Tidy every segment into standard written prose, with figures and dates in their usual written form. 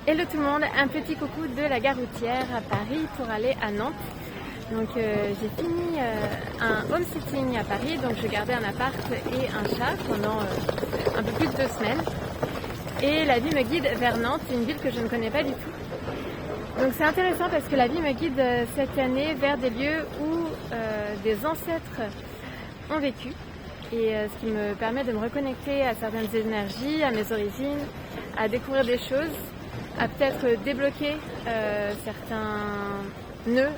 Hello tout le monde, un petit coucou de la gare routière à Paris pour aller à Nantes. Donc j'ai fini un home sitting à Paris, donc je gardais un appart et un chat pendant un peu plus de 2 semaines. Et la vie me guide vers Nantes, une ville que je ne connais pas du tout. Donc c'est intéressant parce que la vie me guide cette année vers des lieux où des ancêtres ont vécu. Et ce qui me permet de me reconnecter à certaines énergies, à mes origines, à découvrir des choses, à peut-être débloquer certains nœuds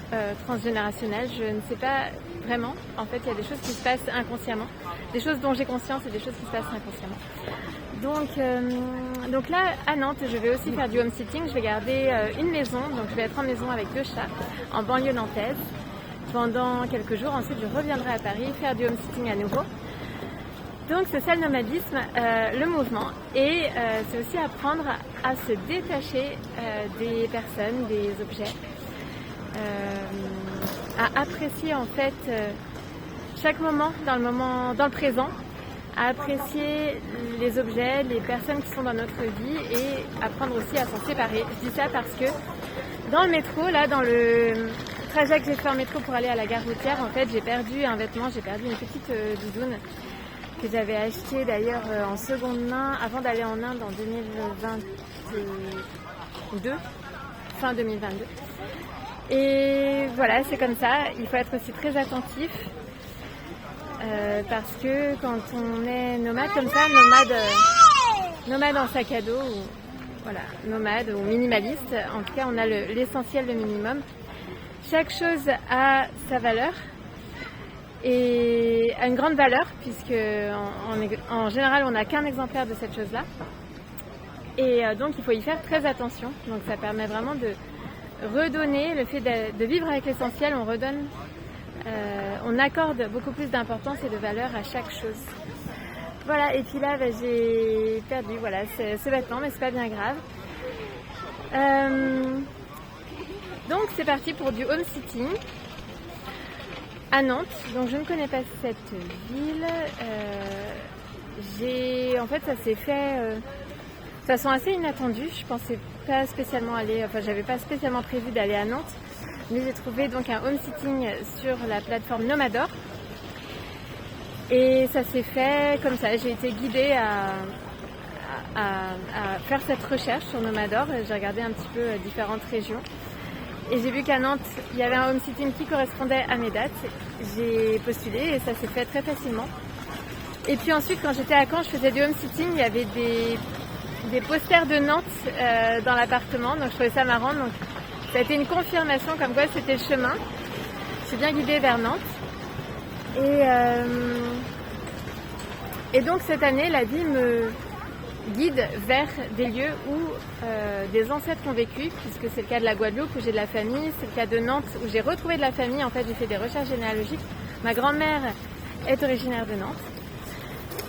transgénérationnels. Je ne sais pas vraiment. En fait, il y a des choses qui se passent inconsciemment, des choses dont j'ai conscience et des choses qui se passent inconsciemment. Donc là, à Nantes, je vais aussi faire du home sitting. Je vais garder une maison, donc je vais être en maison avec 2 chats, en banlieue nantaise, pendant quelques jours. Ensuite, je reviendrai à Paris faire du home sitting à nouveau. Donc c'est ça le nomadisme, le mouvement, et c'est aussi apprendre à se détacher des personnes, des objets, à apprécier en fait chaque moment dans le présent, à apprécier les objets, les personnes qui sont dans notre vie et apprendre aussi à s'en séparer. Je dis ça parce que dans le métro, là dans le trajet que j'ai fait en métro pour aller à la gare routière, en fait j'ai perdu un vêtement, j'ai perdu une petite doudoune que j'avais acheté d'ailleurs en seconde main avant d'aller en Inde en 2022, fin 2022. Et voilà, c'est comme ça, il faut être aussi très attentif parce que quand on est nomade comme ça, nomade en sac à dos, ou, voilà, nomade ou minimaliste, en tout cas on a l'essentiel, le minimum. Chaque chose a sa valeur. Et a une grande valeur puisque en général on n'a qu'un exemplaire de cette chose-là et donc il faut y faire très attention. Donc ça permet vraiment de redonner le fait de vivre avec l'essentiel. On redonne, on accorde beaucoup plus d'importance et de valeur à chaque chose. Voilà, et puis là j'ai perdu ce vêtement, mais c'est pas bien grave. Donc c'est parti pour du home sitting à Nantes. Donc je ne connais pas cette ville. En fait ça s'est fait de façon assez inattendue. Je pensais pas spécialement j'avais pas spécialement prévu d'aller à Nantes, mais j'ai trouvé donc un home sitting sur la plateforme Nomador. Et ça s'est fait comme ça. J'ai été guidée à faire cette recherche sur Nomador. J'ai regardé un petit peu différentes régions. Et j'ai vu qu'à Nantes, il y avait un home sitting qui correspondait à mes dates. J'ai postulé et ça s'est fait très facilement. Et puis ensuite, quand j'étais à Caen, je faisais du home sitting. Il y avait des posters de Nantes dans l'appartement. Donc je trouvais ça marrant. Donc ça a été une confirmation comme quoi c'était le chemin. Je suis bien guidée vers Nantes. Et donc cette année, la vie me guide vers des lieux où des ancêtres ont vécu, puisque c'est le cas de la Guadeloupe où j'ai de la famille, c'est le cas de Nantes où j'ai retrouvé de la famille. En fait, j'ai fait des recherches généalogiques. Ma grand-mère est originaire de Nantes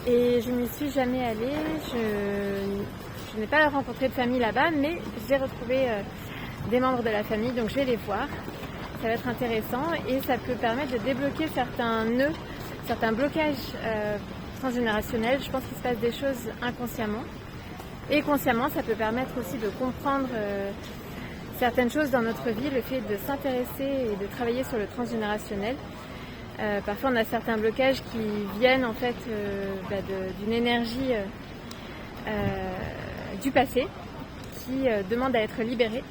et je n'y suis jamais allée. Je n'ai pas rencontré de famille là-bas, mais j'ai retrouvé des membres de la famille, donc je vais les voir. Ça va être intéressant et ça peut permettre de débloquer certains nœuds, certains blocages transgénérationnels. Je pense qu'il se passe des choses inconsciemment. Et consciemment, ça peut permettre aussi de comprendre certaines choses dans notre vie, le fait de s'intéresser et de travailler sur le transgénérationnel. Parfois, on a certains blocages qui viennent en fait d'une énergie du passé qui demande à être libérée.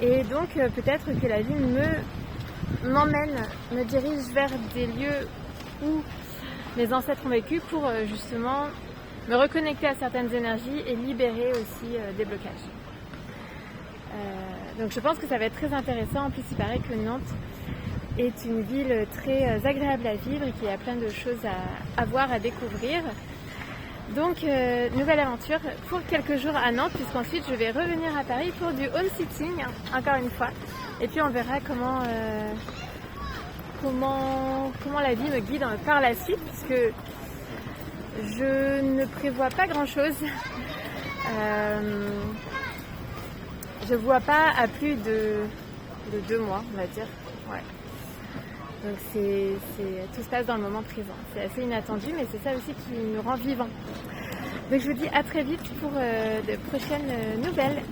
Et donc, peut-être que la vie me dirige vers des lieux où mes ancêtres ont vécu pour justement me reconnecter à certaines énergies et libérer aussi des blocages. Donc je pense que ça va être très intéressant. En plus, il paraît que Nantes est une ville très agréable à vivre et qu'il y a plein de choses à voir, à découvrir. Donc nouvelle aventure pour quelques jours à Nantes, puisqu'ensuite je vais revenir à Paris pour du home sitting, encore une fois. Et puis on verra comment la vie me guide par la suite, puisque je ne prévois pas grand-chose. Je vois pas à plus de 2 mois, on va dire. Ouais. Donc tout se passe dans le moment présent. C'est assez inattendu, mais c'est ça aussi qui nous rend vivants. Donc je vous dis à très vite pour de prochaines nouvelles.